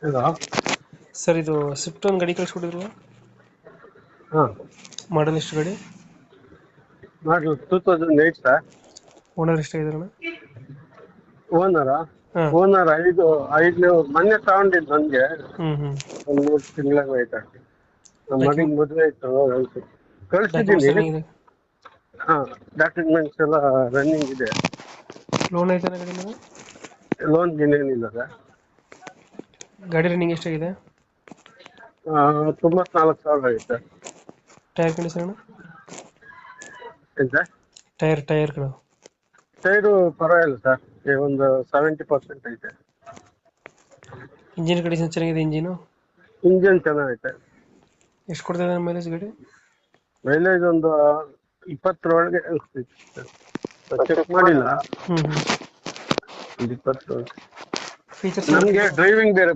ಹೌದಾ? ಸರ್ ಇದು ಸ್ವಿಫ್ಟ್ ಒಂದು ಗಾಡಿ ಕಳಿಸ್ಕೊಟ್ಟಿದ್ರಲ್ಲ, ಹಾಂ, ಮಾಡಲ್ ಎಷ್ಟು ಗಾಡಿ? ಮಾಡಲು 2008 ಸರ್. ಓನರ್ ಎಷ್ಟಾಗಿದಾರಣ? ಓನರಾ? ಹಾಂ. ಓನರ್ ಐದು ಮೊನ್ನೆ ತಗೊಂಡಿದ್ದು ನನಗೆ. ಹ್ಞೂ ಒಂದು 3 ತಿಂಗಳಾಗ ಆಯ್ತಾ. ನಮ್ಮ ಮಗನ ಮದುವೆ ಇತ್ತು, ಹೋಯ್ತು. ಡಾಕ್ಯುಮೆಂಟ್ಸ್ ಕಳಿಸಿದ್ದೀನಿ. ಚೆನ್ನಾಗಿದೆ. ಹಾಂ, ಡಾಕ್ಯುಮೆಂಟ್ಸ್ ಎಲ್ಲ ರನ್ನಿಂಗ್ ಇದೆ. ಲೋನ್ ಐತೆ ಗಾಡಿ ಮೇಲೆ? ಲೋನ್ ಏನೇನಿಲ್ಲ ಸರ್. ಗಾಡಿ ರನ್ನಿಂಗ್ ಎಷ್ಟಾಗಿದೆ? 94,000 ಆಗಿದೆ. Tyre condition? ಏನು ಸರ್? ಟೈರ್ಗಳು? ಟೈರು ಪರವಾಗಿಲ್ಲ ಸರ್, ಒಂದು 70% ಐತೆ. ಇಂಜಿನ್ ಕಂಡೀಷನ್ ಚೆನ್ನಾಗಿದೆ ಇಂಜಿನು? ಇಂಜನ್ ಚೆನ್ನಾಗೈತೆ. ಎಷ್ಟು ಕೊಡ್ತದೆ ಮೈಲೇಜ್ ಗಾಡಿ? ಮೈಲೇಜ್ ಒಂದು 20 ಒಳಗೆ ಚೆಕ್ ಮಾಡಿಲ್ಲ. ಹ್ಞೂ ಒಂದು 20. ಫೀಚರ್ಸ್ ನನಗೆ ಡ್ರೈವಿಂಗ್ ಬೇರೆ